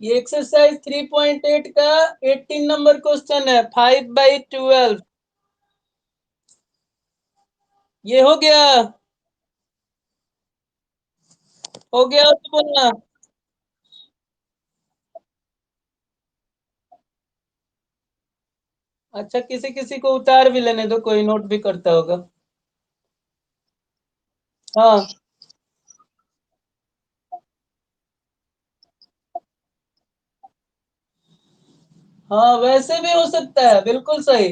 ये एक्सरसाइज 3.8 का 18 number question है। 5/12 ये हो गया। हो गया तो बोलना। अच्छा, किसी किसी को उतार भी लेने दो, कोई नोट भी करता होगा। हाँ हाँ, वैसे भी हो सकता है, बिल्कुल सही।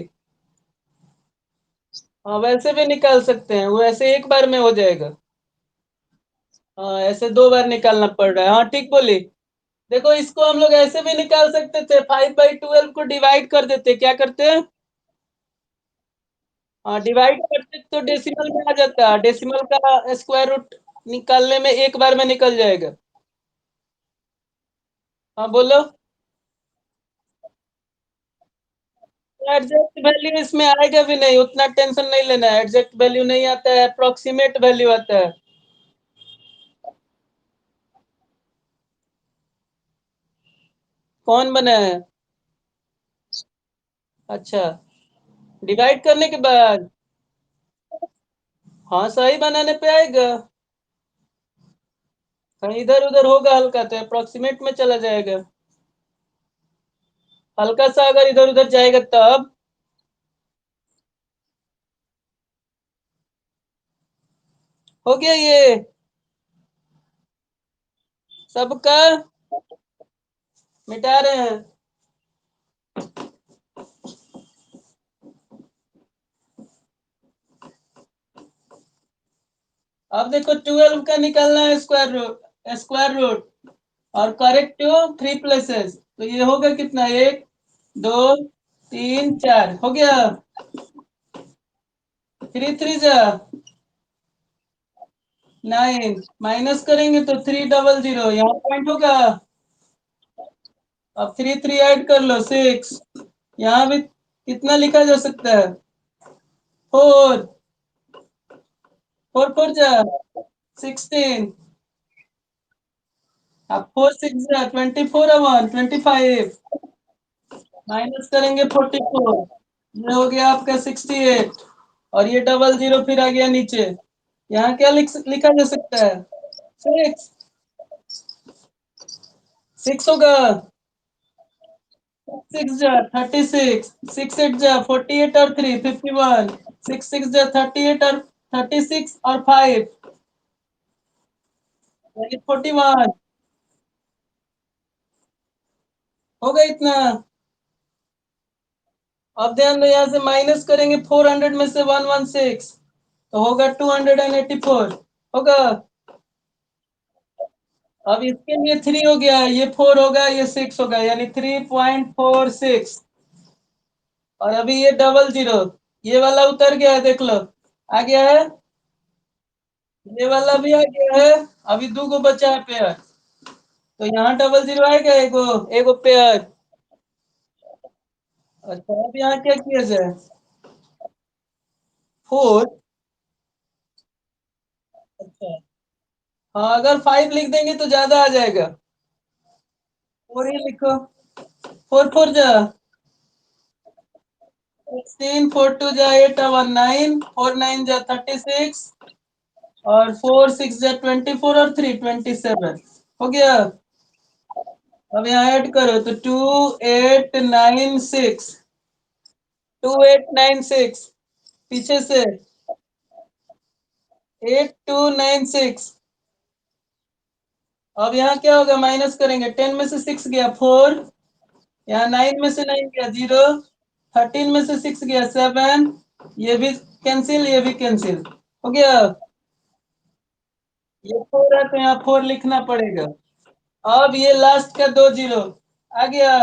हाँ, वैसे भी निकाल सकते हैं, वो ऐसे एक बार में हो जाएगा। हाँ, ऐसे दो बार निकालना पड़ रहा है। हाँ, ठीक बोली। देखो, इसको हम लोग ऐसे भी निकाल सकते थे। 5/12 को डिवाइड कर देते, क्या करते हैं? हाँ, डिवाइड करते तो डेसिमल में आ जाता। डेसिमल का स्क्वायर रूट निकालने में एक बार में निकल जाएगा। हाँ, बोलो। एग्जैक्ट वैल्यू इसमें आएगा भी नहीं, उतना टेंशन नहीं लेना है। एग्जैक्ट वैल्यू नहीं आता है, अप्रोक्सीमेट वैल्यू आता है। कौन बनाया है? अच्छा, डिवाइड करने के बाद। हाँ, सही बनाने पे आएगा। कहीं इधर उधर होगा हल्का तो अप्रोक्सीमेट में चला जाएगा। हल्का सा अगर इधर उधर जाएगा तब। हो गया ये सबका। मिटा रहे हैं। अब देखो, 12 का निकालना है स्क्वायर रूट। स्क्वायर रूट और करेक्ट टू थ्री प्लेसेस, तो ये होगा कितना? एक, दो, तीन, चार। हो गया। थ्री थ्री जा 9। माइनस करेंगे तो 300, यहाँ पॉइंट होगा। अब थ्री थ्री ऐड कर लो, 6। यहाँ भी कितना लिखा जा सकता है? 4। 4 4 जा 16। अब 4 6 जा 24 1 25। माइनस करेंगे 44। ये हो गया आपका 68। और ये 00 फिर आ गया नीचे। यहाँ क्या लिखा जा सकता है? 6। 6 होगा। 6 जा 36। 6 8 जा 48 और 3 51। 6 6 जा 38 और 36 और 5 41। होगा इतना। अब ध्यान दो, यहाँ से माइनस करेंगे 400 में से 116, तो होगा 284। होगा। अब इसके लिए 3 हो गया, ये 4 होगा, ये 6 होगा, यानी 3.46। और अभी ये 00, ये वाला उतर गया है, देख लो। आ गया है। ये वाला भी आ गया है। अभी दो गो बचा है पेयर। तो यहाँ 00 आएगा, एगो एगो पेयर। अच्छा, अब यहाँ क्या किया जाए? 4। अच्छा, हाँ, अगर 5 लिख देंगे तो ज्यादा आ जाएगा। 4 ही लिखो। 4 4 जा 16। 4 2 जा 8 और 9। 4 9 जा 36। और 4 6 जा 24 और 3 27। हो गया। अब यहाँ ऐड करो तो 2896। 2896 पीछे से 8296। अब यहाँ क्या होगा? माइनस करेंगे, 10 में से 6 गया 4। यहाँ 9 में से 9 गया 0। 13 में से 6 गया 7। ये भी कैंसिल, ये भी कैंसिल। हो गया। ये 4 है तो यहाँ 4 लिखना पड़ेगा। अब ये लास्ट का 20 आ गया।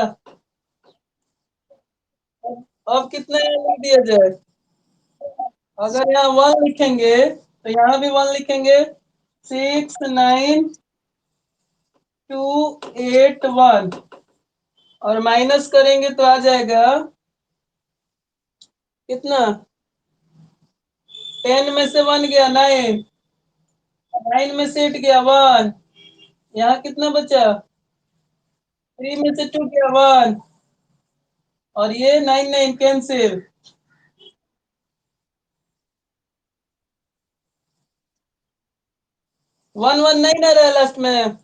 अब कितना लिख दिया जाए? अगर यहाँ 1 लिखेंगे तो यहाँ भी 1 लिखेंगे। 69281। और माइनस करेंगे तो आ जाएगा कितना? 10 में से 1 गया 9। 9 में से 8 गया 1। यहाँ कितना बचा? 3 में से 2 गया 1, और ये 9 9 कैंसिल। 1 1 नहीं ना रहा लास्ट में।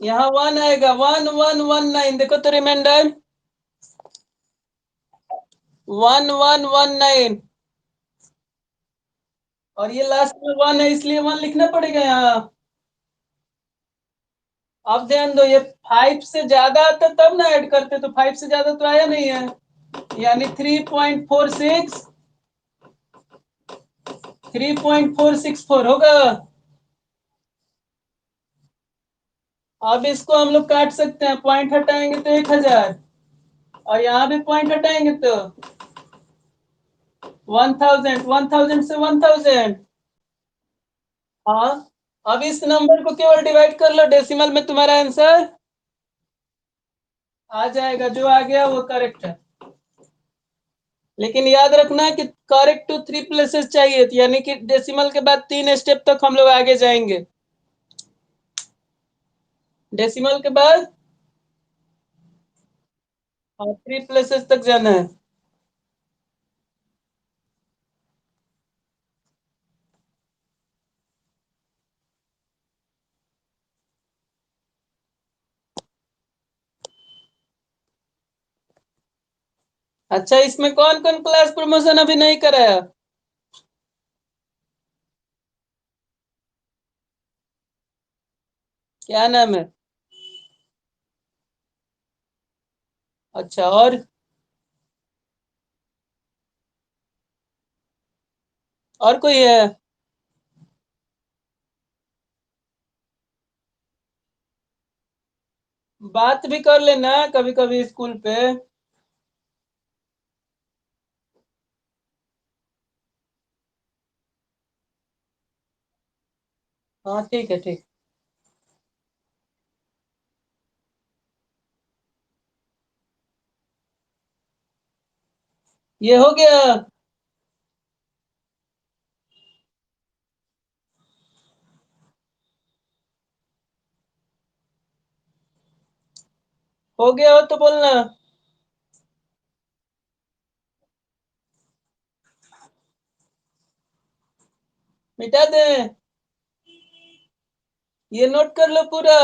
यहाँ 1 आएगा, 1 1 1 9, देखो तो रिमाइंडर 1 1 1 9, और ये लास्ट में 1 है इसलिए 1 लिखना पड़ेगा यहाँ। अब ध्यान दो, ये 5 से ज्यादा आता तब ना ऐड करते, तो 5 से ज्यादा तो आया नहीं है, यानी 3.46 3.464 होगा। अब इसको हम लोग काट सकते हैं, पॉइंट हटाएंगे तो 1000, और यहाँ भी पॉइंट हटाएंगे तो 1000, 1000 से 1000। हाँ, अब इस नंबर को केवल डिवाइड कर लो डेसिमल में, तुम्हारा आंसर आ जाएगा। जो आ गया वो करेक्ट है, लेकिन याद रखना कि करेक्ट टू 3 प्लेसेस चाहिए, यानी कि डेसिमल के बाद 3 स्टेप तक हम लोग आगे जाएंगे। डेसिमल के बाद और 3 प्लेसेस तक जाना है। अच्छा, इसमें कौन कौन क्लास प्रमोशन अभी नहीं कराया? क्या नाम है? अच्छा, और कोई है? बात भी कर लेना कभी कभी स्कूल पे। हाँ ठीक है, ठीक। ये हो गया। हो गया हो तो बोलना। मिटा दे, ये नोट कर लो पूरा।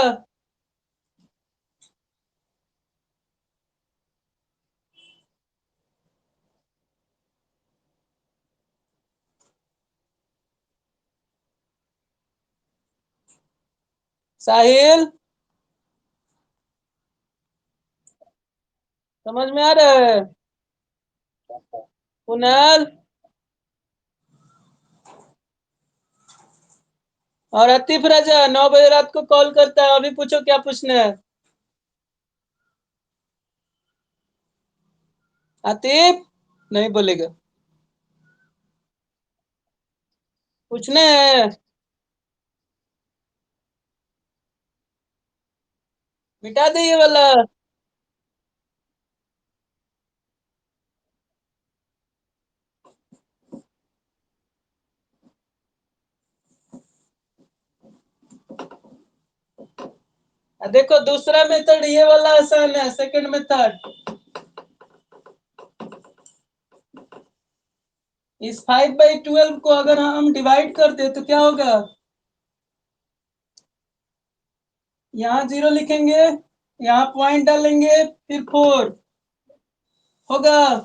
साहिल, समझ में आ रहा है? कुणाल और आतिफ राजा 9 बजे रात को कॉल करता है, अभी पूछो क्या पूछना है। आतिफ नहीं बोलेगा, पूछना है। मिटा दे ये वाला। देखो दूसरा मेथड ये वाला आसान है, सेकंड मेथड। इस 5/12 को अगर हम डिवाइड कर दे तो क्या होगा? यहाँ 0 लिखेंगे, यहाँ पॉइंट डालेंगे, फिर 4 होगा।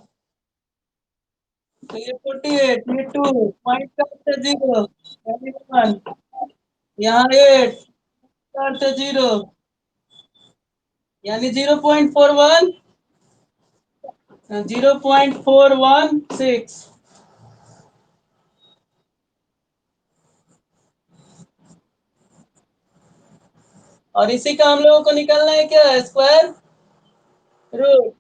तो ये 48, ये 2 पॉइंट का अर्थ है 0, यानी 1। यहाँ 8 का अर्थ है 0, यानी 0.41, 0.416। और इसी का हम लोगों को निकालना है क्या, स्क्वायर रूट।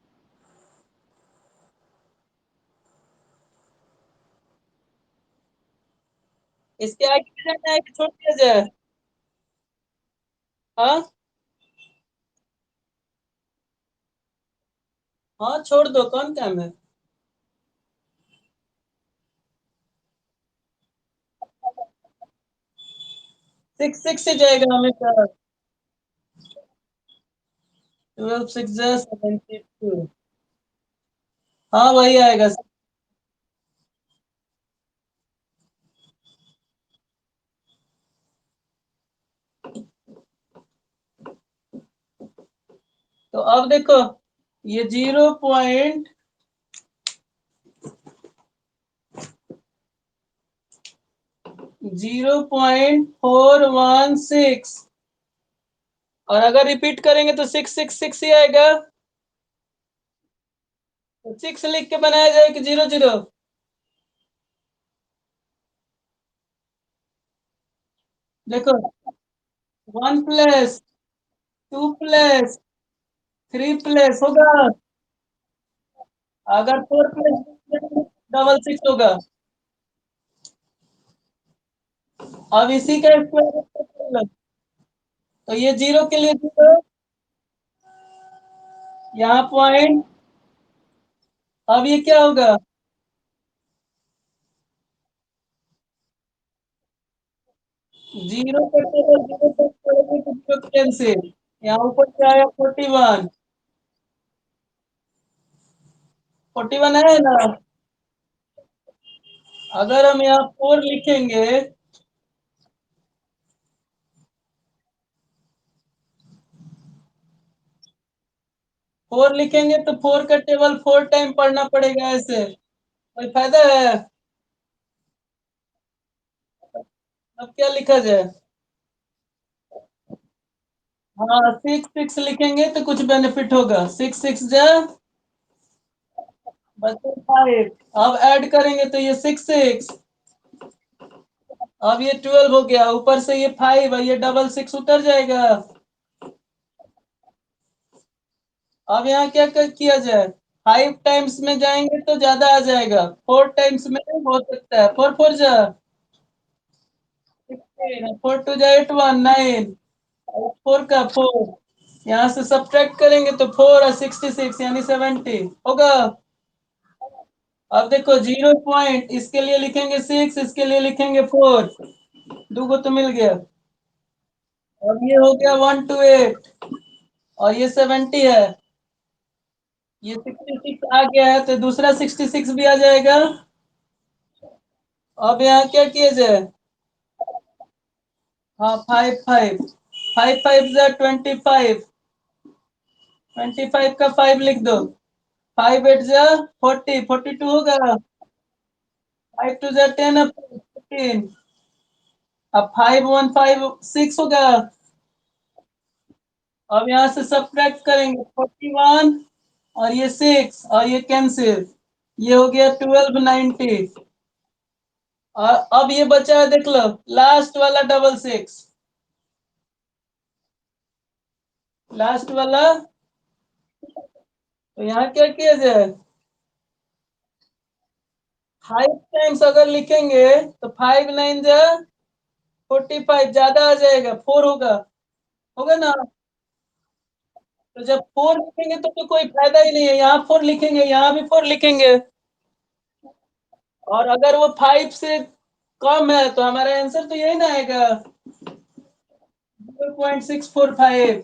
इसके आगे भी जाना है कि छोड़ दिया जाए? हाँ, हाँ छोड़ दो, कौन काम है। सिक्स सिक्स से जाएगा हमेशा। 12 6 जा 72। हाँ वही आएगा। तो अब देखो, ये 0.416, और अगर रिपीट करेंगे तो 666 ही आएगा। तो 6 लिख के बनाया जाए कि 00? देखो, 1 प्लस 2 प्लस 3 प्लस होगा। अगर 4 प्लस 666 होगा। अब इसी का स्क्वायर, तो ये 0 के लिए 0, यहाँ पॉइंट। अब ये क्या होगा? 0 का टेबल 0 तक पड़ेगा तो 0 कैंसिल। यहाँ ऊपर क्या आया? 41। 41 है ना? अगर हम यहाँ 4 लिखेंगे, 4 लिखेंगे तो 4 का टेबल 4 टाइम पढ़ना पड़ेगा ऐसे, कोई फायदा है? अब क्या लिखा जाए? हाँ, 6 6 लिखेंगे तो कुछ बेनिफिट होगा। 6 6 जा बचे 5। अब ऐड करेंगे तो ये 6 6। अब ये 12 हो गया, ऊपर से ये 5 है, ये डबल 6 उतर जाएगा। अब यहाँ क्या किया जाए? 5 टाइम्स में जाएंगे तो ज्यादा आ जाएगा, 4 टाइम्स में हो सकता है। 4 4 जा 16, 4 2 जा 8 1 9, 4 का 4। यहाँ से सब्ट्रैक्ट करेंगे तो 4 और 66 यानी 70 होगा। अब देखो, 0 पॉइंट इसके लिए लिखेंगे 6, इसके लिए लिखेंगे 4, दो को तो मिल गया। अब ये हो गया 128, और ये 70 है। ये 66 आ गया है तो दूसरा 66 भी आ जाएगा। अब यहाँ क्या किया जाए? हाँ, 5 5, 5 5 जा 25, 25 का 5 लिख दो। 5 8 जा 40, 42 होगा। 5 2 जा 10, अब 15। अब 5 1 5 6 होगा। अब यहाँ से सब्ट्रैक्ट करेंगे 41, और ये 6 और ये कैंसिल, ये हो गया 1290। और अब ये बचा है, देख लो, लास्ट वाला डबल 6, लास्ट वाला। तो यहाँ क्या किया जाए? 5 टाइम्स अगर लिखेंगे तो 5 9 जा 45, ज्यादा आ जाएगा, 4 होगा। होगा ना? तो जब 4 लिखेंगे तो कोई फायदा ही नहीं है, यहाँ 4 लिखेंगे, यहाँ भी 4 लिखेंगे। और अगर वो 5 से कम है तो हमारा आंसर तो यही ना आएगा, 0.645,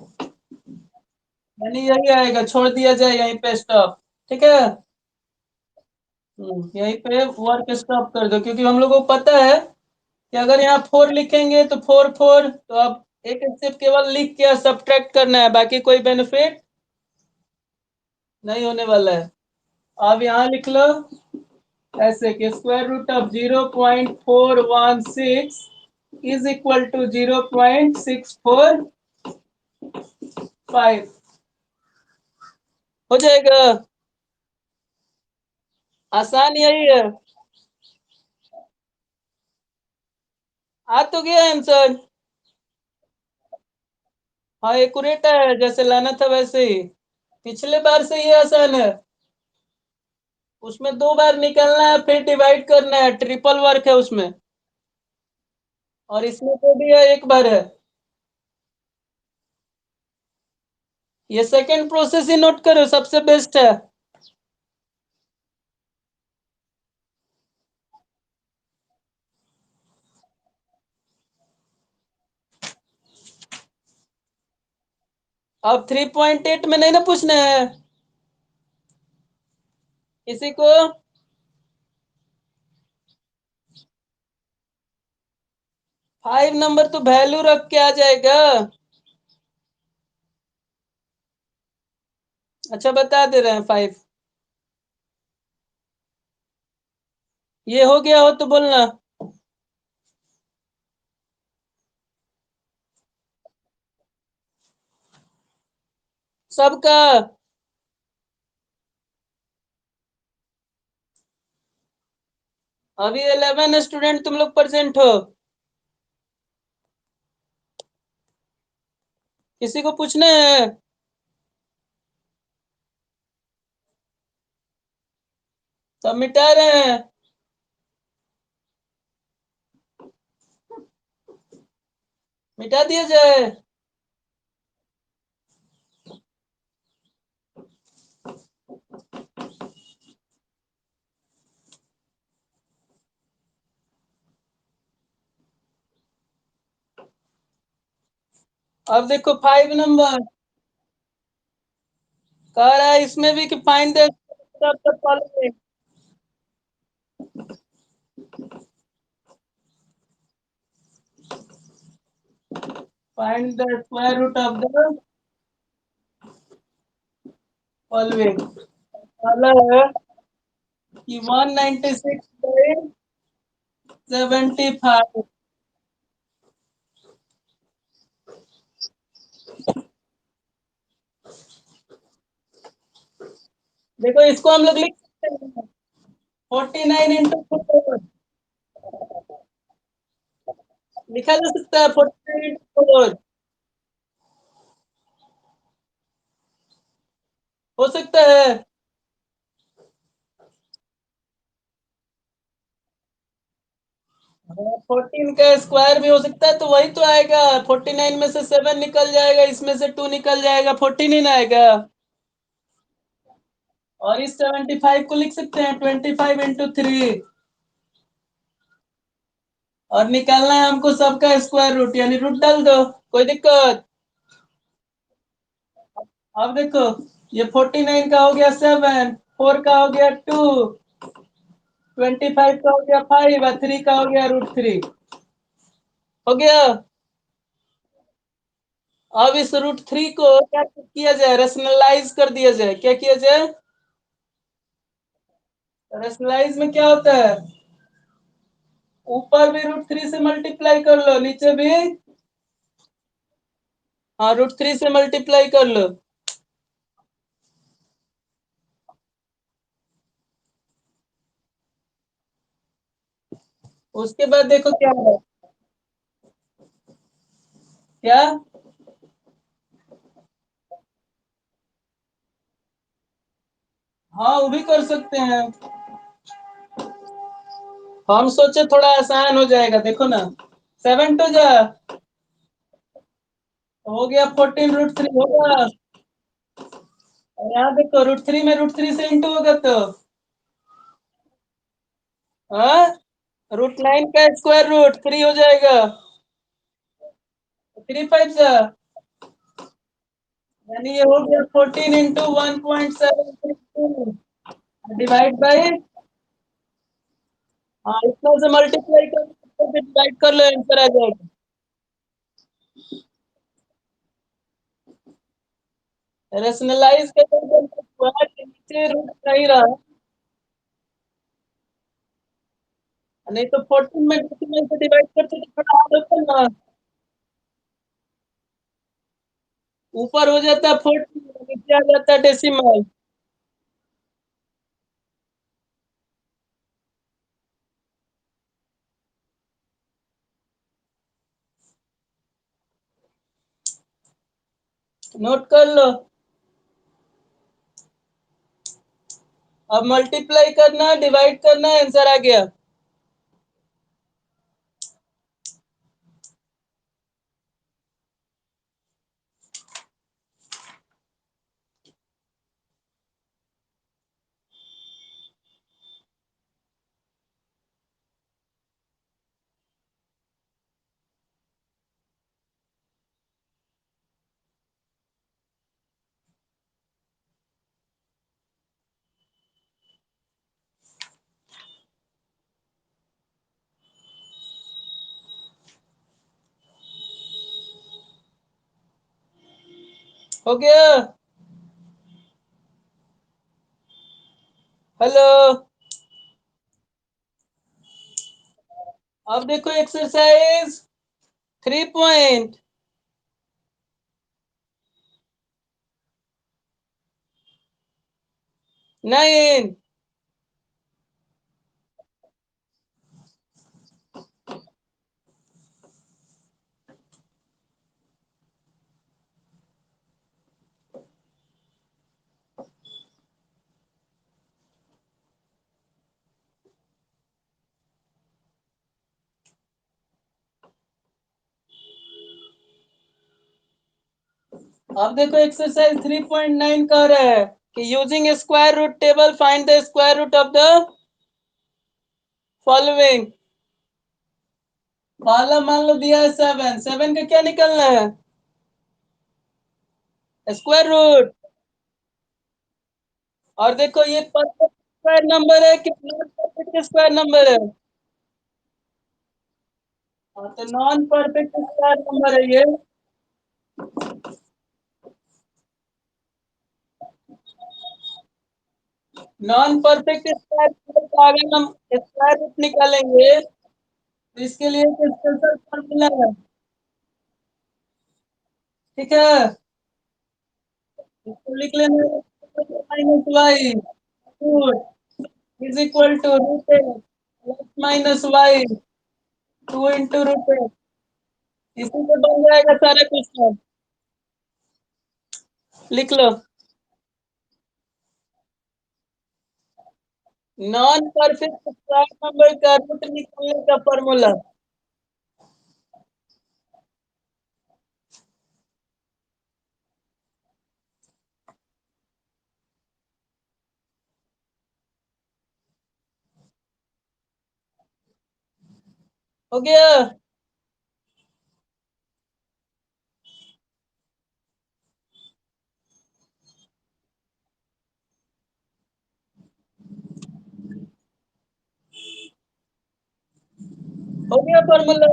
यानी यही आएगा। छोड़ दिया जाए यहीं पे, स्टॉप। ठीक है। यहीं पे वर्क स्टॉप कर दो, क्योंकि हम लोग को पता है कि अगर यहाँ 4 लिखेंगे तो 4 4, तो अब एक स्टेप केवल लिख के सब्ट्रैक्ट करना है, बाकी कोई बेनिफिट नहीं होने वाला है। अब यहाँ लिख लो ऐसे कि square root of 0.416 is equal to 0.645। हो जाएगा। आसान यही है। आ तो गया आंसर। हाँ, एक्यूरेट है, जैसे लाना था वैसे ही। पिछले बार से ये आसान है। उसमें 2 बार निकलना है, फिर डिवाइड करना है, ट्रिपल वर्क है उसमें। और इसमें तो भी है, एक बार है। ये सेकंड प्रोसेस ही नोट करो, सबसे बेस्ट है। अब 3.8 में नहीं ना पूछना है किसी को। 5 नंबर तो वैल्यू रख के आ जाएगा। अच्छा बता दे रहे हैं 5। ये हो गया हो तो बोलना। सबका। अभी 11 स्टूडेंट तुम लोग प्रेजेंट हो। किसी को पूछना है। सब मिटा रहे हैं। मिटा दिया जाए। अब देखो 5 नंबर कह रहा है इसमें भी कि find the find the square root of the following. वाला है कि 196/75। देखो इसको हम लोग लिख सकते हैं 49 इंटू 4। लिखा जा सकता है 49 इंटू 4। हो सकता है। 14 का स्क्वायर भी हो सकता है तो वही तो आएगा। 49 में से 7 निकल जाएगा, इसमें से 2 निकल जाएगा, 49 आएगा। और इस 75 को लिख सकते हैं 25 इंटू 3। और निकालना है हमको सबका स्क्वायर रूट, यानी रूट डाल दो। कोई दिक्कत। अब देखो ये 49 का हो गया 7, 4 का हो गया 2, 25 का हो गया 5 और 3 का हो गया √3। हो गया। अब इस √3 को क्या किया जाए, रेशनलाइज कर दिया जाए। क्या किया जाए। रेशनलाइज में क्या होता है, ऊपर भी √3 से मल्टीप्लाई कर लो, नीचे भी हाँ √3 से मल्टीप्लाई कर लो। उसके बाद देखो क्या है। क्या। हाँ वो भी कर सकते हैं। हम सोचे थोड़ा आसान हो जाएगा, देखो ना 7 टू जा हो गया 14 √3 होगा। और यहाँ देखो √3 में √3 से इंटू होगा तो हाँ √9 का स्क्वायर रूट 3 हो जाएगा। 3 5 जा यानी ये हो गया 14 इंटू 1.7 डिवाइड बाई। हाँ इतना से मल्टीप्लाई कर डिवाइड कर लो, आंसर आ जाएगा। रेशनलाइज कर दो, स्क्वायर के नीचे रूट नहीं रहा। नहीं तो 14 में डेसिमल से डिवाइड करते तो थोड़ा और होता ना। ऊपर हो जाता है 14, नीचे आ जाता है डेसिमल। नोट कर लो। अब मल्टीप्लाई करना, डिवाइड करना, आंसर आ गया। हो गया? हेलो। अब देखो एक्सरसाइज 3.9। अब देखो एक्सरसाइज 3.9 कह रहा है कि using square root table find the square root of the following. पहला मान लो दिया है 7, 7 का क्या निकलना है? Square root. और देखो ये परफेक्ट स्क्वायर नंबर है कि नॉन परफेक्ट स्क्वायर नंबर है? हाँ, तो नॉन परफेक्ट स्क्वायर नंबर है ये। नॉन परफेक्ट स्क्वायर नंबर का अगर हम स्क्वायर रूट निकालेंगे तो इसके लिए एक स्पेशल फॉर्मूला है। ठीक है, इसको लिख लेना। Minus Y is equal to root A plus minus Y 2 × root A. इसी से बन जाएगा सारा क्वेश्चन। लिख लो। नॉन परफेक्ट स्क्वायर नंबर का रूट निकालने का फॉर्मूला। हो गया? हो गया फॉर्मूला।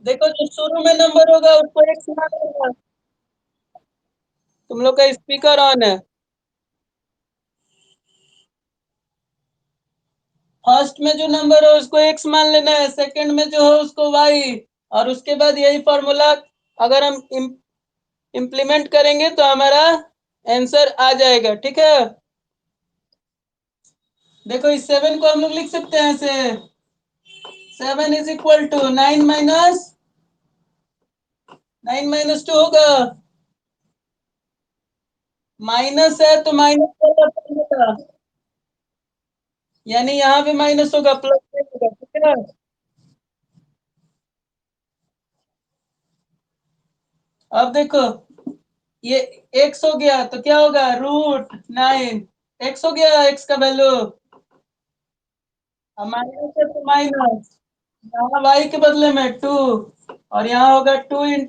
देखो जो शुरू में नंबर होगा उसको एक मान लेगा। तुम लोग का स्पीकर ऑन है। फर्स्ट में जो नंबर हो उसको एक्स मान लेना है, सेकंड में जो हो उसको वाई। और उसके बाद यही फॉर्मूला अगर हम इम्प्लीमेंट करेंगे तो हमारा आंसर आ जाएगा। ठीक है, देखो इस 7 को हम लोग लिख सकते हैं ऐसे। 7 = 9 - 9 - 2 होगा। माइनस है तो माइनस वाला फॉर्मूला, यानी यहाँ भी माइनस होगा प्लस नहीं होगा। ठीक है, अब देखो ये एक्स हो गया तो क्या होगा? √9। एक्स हो गया, एक्स का वैल्यू। अब माइनस है तो माइनस, यहाँ वाई के बदले में 2, और यहाँ होगा 2 ×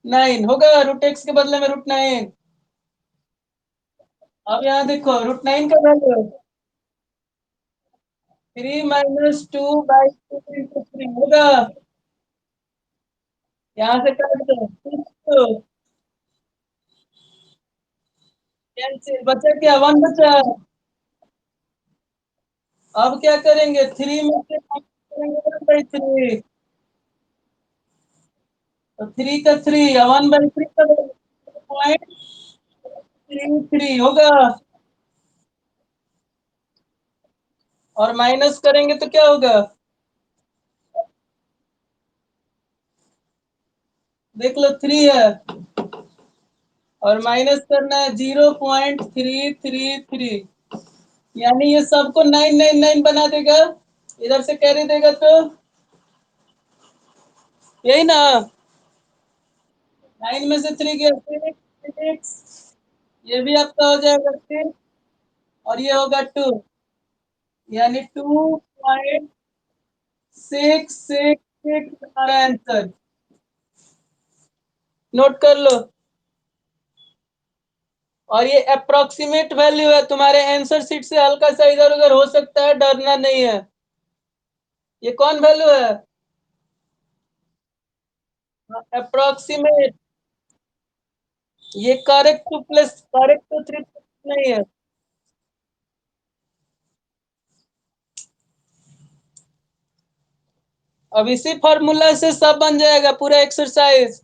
√9 होगा, √x के बदले में √9। अब यहाँ देखो √9 का वैल्यू 3 - 2/2 × 3 होगा। यहाँ से काट दो, कैंसिल, बचा क्या? 1 बचा। अब क्या करेंगे? 3 में से minus करेंगे 1/3, तो 3 का 3 या 1/3 का 0.33 होगा। और माइनस करेंगे तो क्या होगा? देख लो 3 है और माइनस करना है 0.333, यानी ये सबको 999 बना देगा। इधर से कैरी देगा तो यही ना। 9 में से 3 गया 6, ये भी आपका हो जाएगा 6, और ये होगा 2, यानी 2.666 हमारा आंसर। नोट कर लो। और ये अप्रोक्सीमेट वैल्यू है, तुम्हारे आंसर शीट से हल्का सा इधर उधर हो सकता है, डरना नहीं है। ये कौन वैल्यू है? अप्रोक्सीमेट, ये correct to plus correct to three नहीं है। अब इसी फॉर्मूला से सब बन जाएगा पूरा एक्सरसाइज।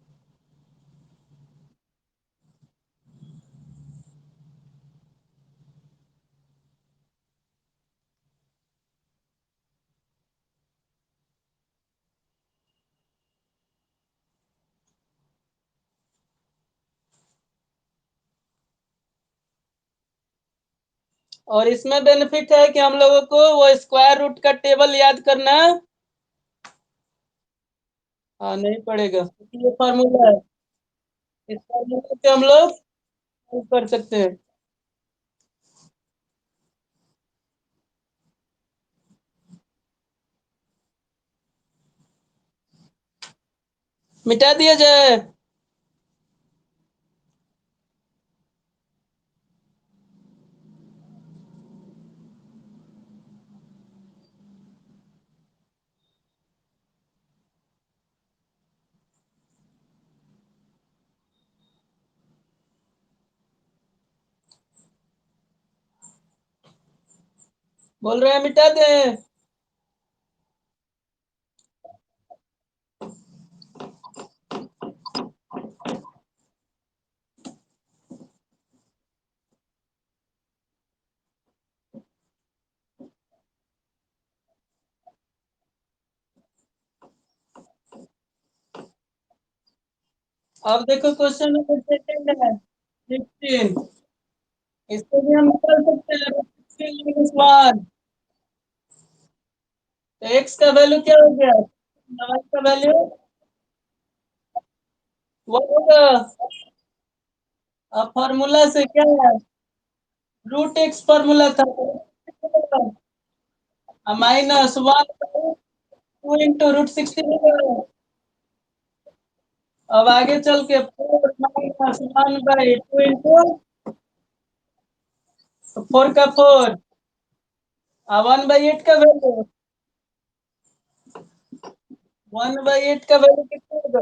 और इसमें बेनिफिट है कि हम लोगों को वो स्क्वायर रूट का टेबल याद करना। हाँ नहीं पड़ेगा, ये फॉर्मूला है, इस फॉर्मूला से हम लोग कर सकते हैं। मिटा दिया जाए। बोल रहे हैं मिटा दें। अब देखो क्वेश्चन नंबर सेकंड है 15। इसको भी हम निकाल सकते हैं 16 - 1। तो एक्स का वैल्यू क्या हो गया, वाई का वैल्यू वो होगा। अब फॉर्मूला से क्या है, रूट एक्स फॉर्मूला था, -1 टू इंटू रूट 16। अब आगे चल के 4 - 1/2 इंटू 4 का 4। 1/8 का वैल्यू, 1/8 का वैल्यू कितना होगा,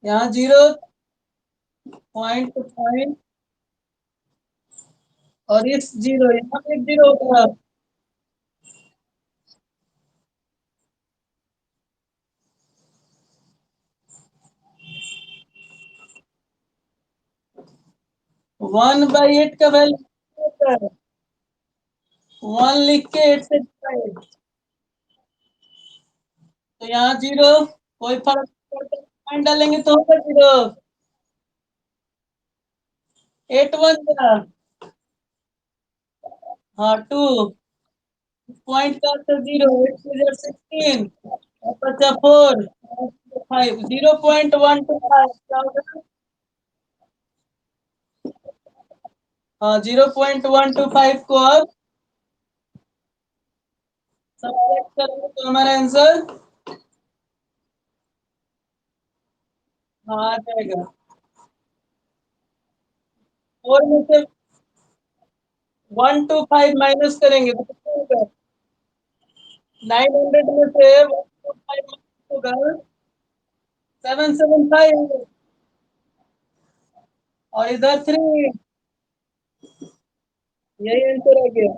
यहाँ 0.5 और इस 0 यहाँ पे 0 होगा। 1/8 का वैल्यू होता है 1 लिख के 8 से डिवाइड। तो यहाँ 0, कोई फर्क नहीं पड़ता, पॉइंट डालेंगे तो होगा 0। 8 1 का, हाँ 2, पॉइंट का तो 0, 8 से 16 और बचा 4 5, 0.125 क्या होगा। हाँ 0.125 को अब सब्ट्रैक्ट करेंगे तो हमारा आंसर हाँ आ जाएगा। 4 में से 125 माइनस करेंगे तो कितना होगा, 900 में से 125 माइनस होगा 775 और इधर 3। यही आंसर आ गया।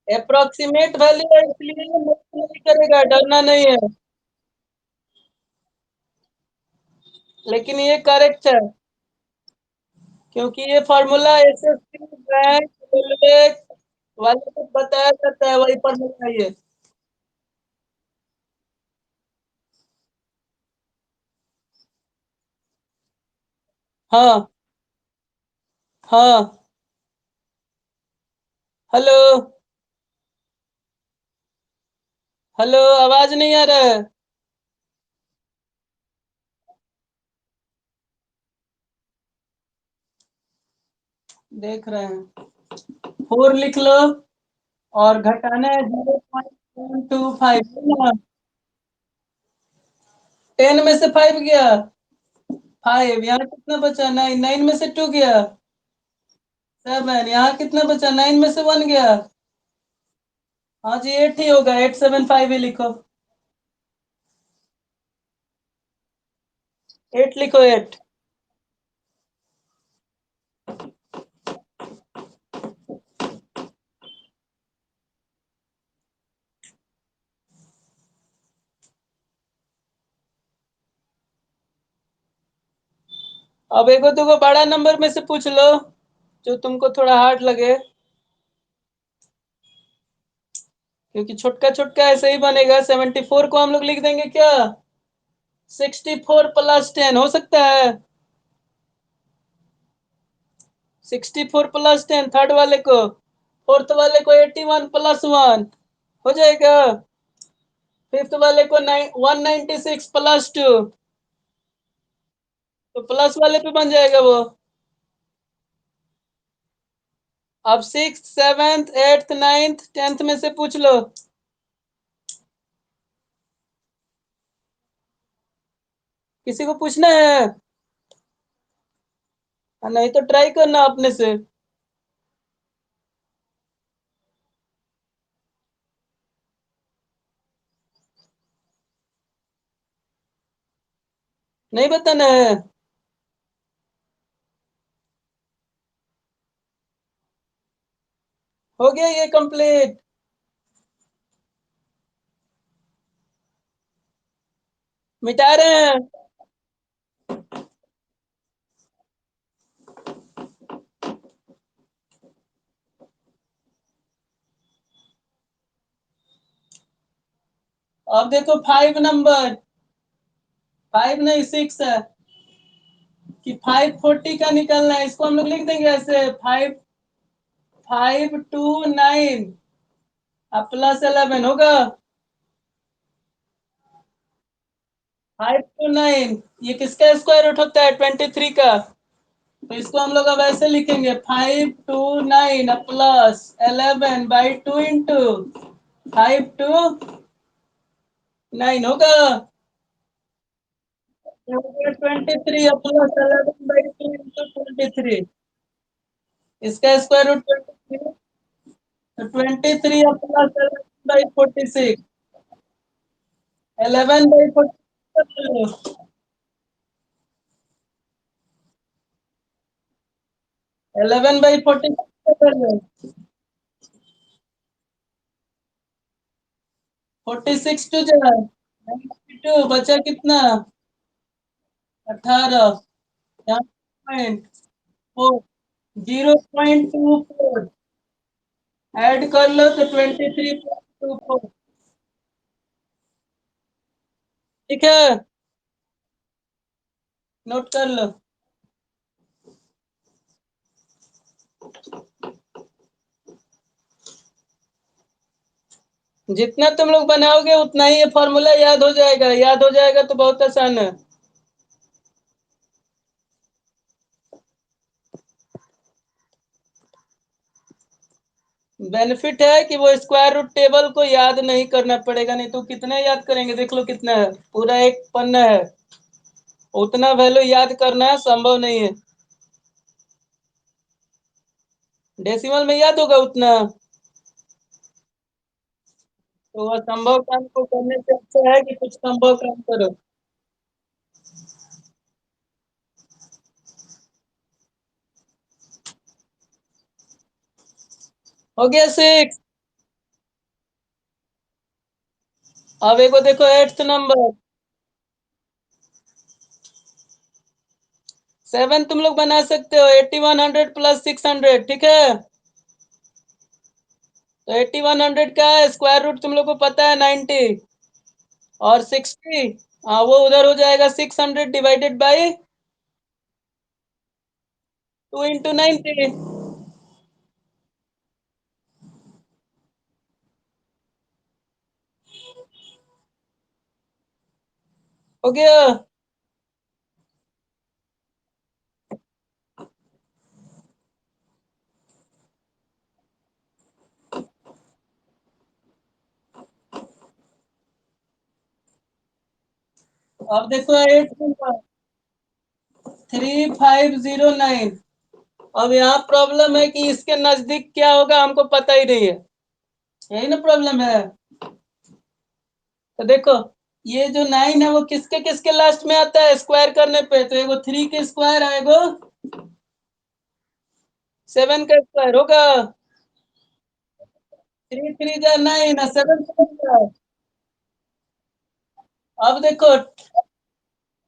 अप्रोक्सीमेट वैल्यू है इसलिए नहीं करेगा, डरना नहीं है, लेकिन ये करेक्ट है क्योंकि ये फॉर्मूला एसएससी बैंक रेलवे वाले को बताया जाता है, वही फॉर्मूला है ये। हाँ हाँ। हेलो, हेलो, आवाज नहीं आ रहा है। देख रहे हैं, 4 लिख लो और घटाना है 0.125। 10 में से 5 गया, 5। यहाँ कितना बचा? 9। 9 में से 2 गया, 7। यहाँ कितना बचा? 9 में से 1 गया। हाँ जी 8 ही होगा, 875 ही लिखो। 8 लिखो, 8। अब एक तुमको बड़ा नंबर में से पूछ लो जो तुमको थोड़ा हार्ड लगे, क्योंकि छोटका छोटका ऐसे ही बनेगा। 74 को हम लोग लिख देंगे क्या? 64 प्लस 10 हो सकता है? 64 प्लस 10 थर्ड वाले को, फोर्थ वाले को 81 प्लस 1 हो जाएगा। फिफ्थ वाले को 196 प्लस 2, तो प्लस वाले पे बन जाएगा वो। अब 6th 7th 8th 9th 10th में से पूछ लो। किसी को पूछना है? नहीं तो ट्राई करना अपने से। नहीं बताना है? हो गया ये कंप्लीट। मिटा रहे हैं। अब देखो 5 नंबर, 5 नहीं 6 है कि 540 का निकलना है। इसको हम लोग लिख देंगे ऐसे, 529 अब प्लस 11 होगा। 529 ये किसका स्क्वायर रूट होता है? 23 का। तो इसको हम लोग अब ऐसे लिखेंगे, 529 प्लस 11/2 इंटू 529 होगा। 23 प्लस 11/2 इंटू 23, इसका स्क्वायर रूट 23। तो 23 प्लस 11/46, 11/46, 11/46, 46 टू जो है 92, बचा कितना? 18। यहाँ पॉइंट 4, 0.24 ऐड कर लो तो 23.24। ठीक है, नोट कर लो। जितना तुम लोग बनाओगे उतना ही ये फॉर्मूला याद हो जाएगा। याद हो जाएगा तो बहुत आसान है। बेनिफिट है कि वो स्क्वायर रूट टेबल को याद नहीं करना पड़ेगा, नहीं तो कितना याद करेंगे? देख लो कितना है, पूरा एक पन्ना है। उतना वैल्यू याद करना संभव नहीं है। डेसिमल में याद होगा उतना? तो असंभव काम को करने से अच्छा है कि कुछ संभव काम करो। हो गया 6। अब एक देखो 8th नंबर, 7 तुम लोग बना सकते हो। 8100 प्लस 600, ठीक है? तो 8100 का स्क्वायर रूट तुम लोग को पता है 90, और 60, हाँ वो उधर हो जाएगा 600 डिवाइडेड बाई 2 इंटू 90। हो गया। अब देखो 83509। अब यहाँ प्रॉब्लम है कि इसके नजदीक क्या होगा हमको पता ही नहीं है, यही ना प्रॉब्लम है। तो देखो ये जो 9 है वो किसके किसके लास्ट में आता है स्क्वायर करने पे, तो एगो 3 के स्क्वायर है, एगो 7 का स्क्वायर होगा। 3 3 जा 9 और 7 7 अब देखो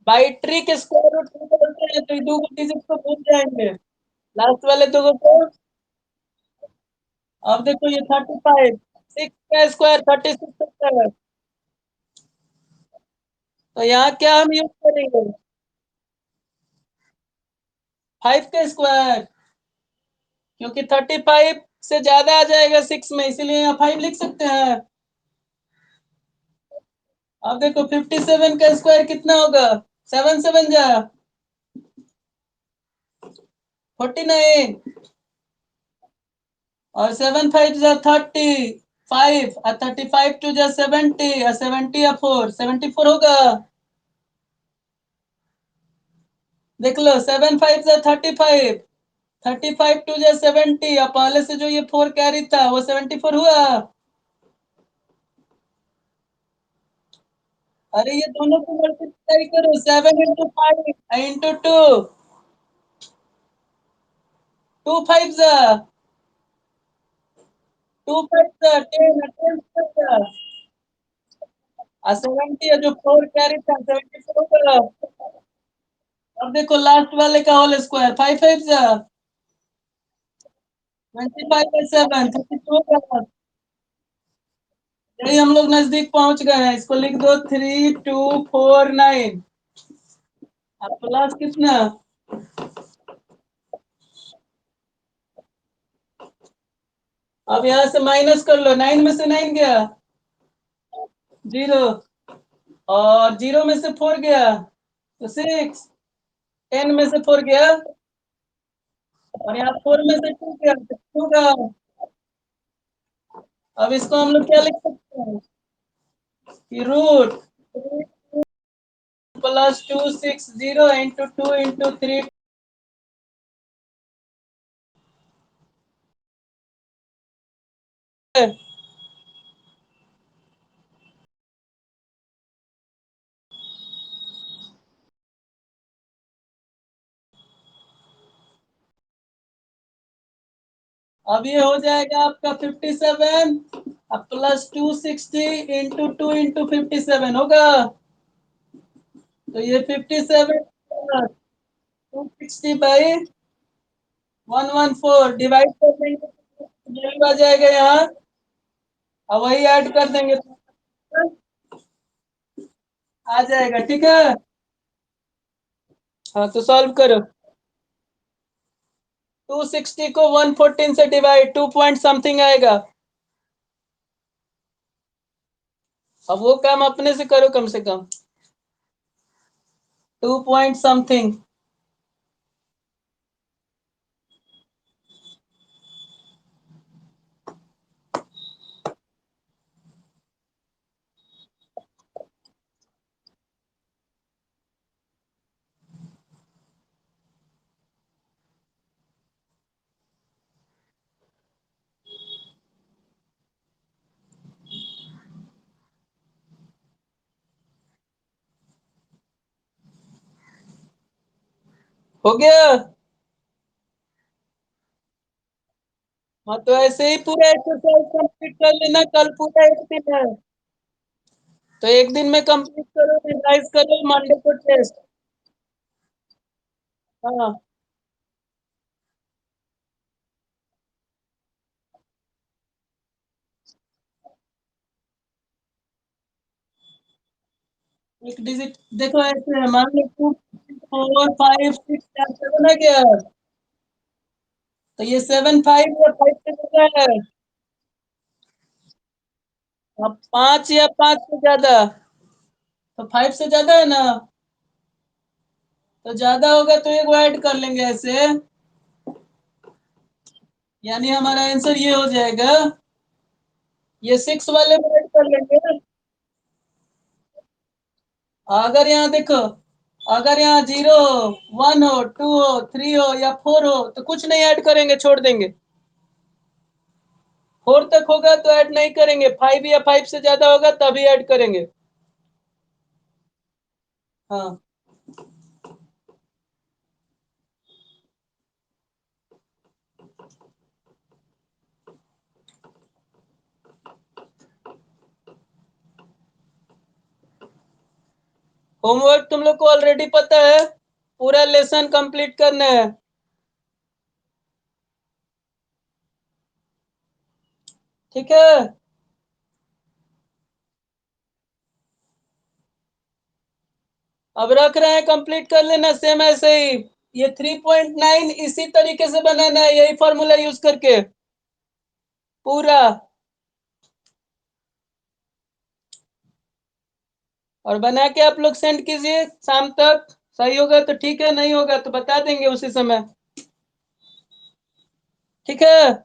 बाई ट्री के स्क्वायर रूट करते हैं तो ये दो डिजिट को भूल जाएंगे, लास्ट वाले दो को। अब देखो ये 35, 6 का स्क्वायर 36 होता है, तो यहाँ क्या हम यूज करेंगे 5 का स्क्वायर, क्योंकि 35 से ज्यादा आ जाएगा 6 में, इसीलिए यहाँ 5 लिख सकते हैं। अब देखो 57 का स्क्वायर कितना होगा, 7 7 जा 49, और 7 5 जा 35, और 35 2 जा 70, और 70 या 4 74 होगा। देख लो 7 5 जा 35, 35 2 जा 70, और पहले से जो ये 4 कैरी था वो 74 हुआ। अरे ये दोनों को मल्टीप्लाई करो, 7 इंटू 5 इंटू 2, 2 5 जा 2 5 जा 10, 10 जा, और 70 है जो 4 कैरी था 74 होगा। अब देखो लास्ट वाले का होल स्क्वायर 5 5 जा 25 बाई 7 32 होगा। यही हम लोग नजदीक पहुंच गए हैं, इसको लिख दो 3249। अब प्लस कितना, अब यहाँ से माइनस कर लो, 9 में से 9 गया 0, और 0 में से 4 गया तो 6, 10 में से 4 गया, और यहाँ 4 में से 2 गया तो 2 का। अब इसको हम लोग क्या लिख सकते हैं कि रूट प्लस 260 इंटू 2 इंटू 3। अब ये हो जाएगा आपका 57, अब प्लस 260 इंटू 2 इंटू 57 होगा, तो ये 57 260 बाई 114 डिवाइड कर देंगे वैल्यू आ जाएगा यहाँ, और वही ऐड कर देंगे आ जाएगा, ठीक है। हाँ तो सॉल्व करो, 260 को 114 से डिवाइड 2 पॉइंट समथिंग आएगा। अब वो काम अपने से करो कम से कम, 2 पॉइंट समथिंग। हो गया। हाँ तो ऐसे ही पूरा एक्सरसाइज कंप्लीट कर लेना, कल पूरा एक दिन है, तो एक दिन में कंप्लीट करो, रिवाइज करो, मंडे को टेस्ट। हाँ एक डिजिट देखो ऐसे है, मान लो 2 4 5 6 7 है क्या, तो ये 7 5 या 5 से ज्यादा है, अब 5 या 5 से ज्यादा, तो 5 से ज्यादा है ना, तो ज्यादा होगा तो एक ऐड कर लेंगे ऐसे, यानी हमारा आंसर ये हो जाएगा, ये 6 वाले में ऐड कर लेंगे, अगर यहाँ देखो, अगर यहाँ 0 हो, 1 हो, 2 हो, 3 हो या 4 हो तो कुछ नहीं ऐड करेंगे, छोड़ देंगे। 4 तक होगा तो ऐड नहीं करेंगे, 5 या 5 से ज्यादा होगा तभी ऐड करेंगे। हाँ, होमवर्क तुम लोग को ऑलरेडी पता है, पूरा लेसन कंप्लीट करना है। ठीक है, अब रख रहे हैं, कंप्लीट कर लेना सेम ऐसे ही। ये 3.9 इसी तरीके से बनाना है, यही फॉर्मूला यूज करके पूरा। और बना के आप लोग सेंड कीजिए शाम तक। सही होगा तो ठीक है, नहीं होगा तो बता देंगे उसी समय। ठीक है।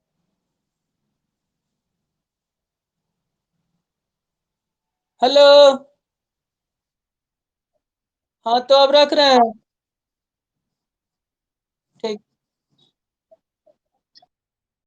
हेलो। हाँ तो अब रख रहे हैं।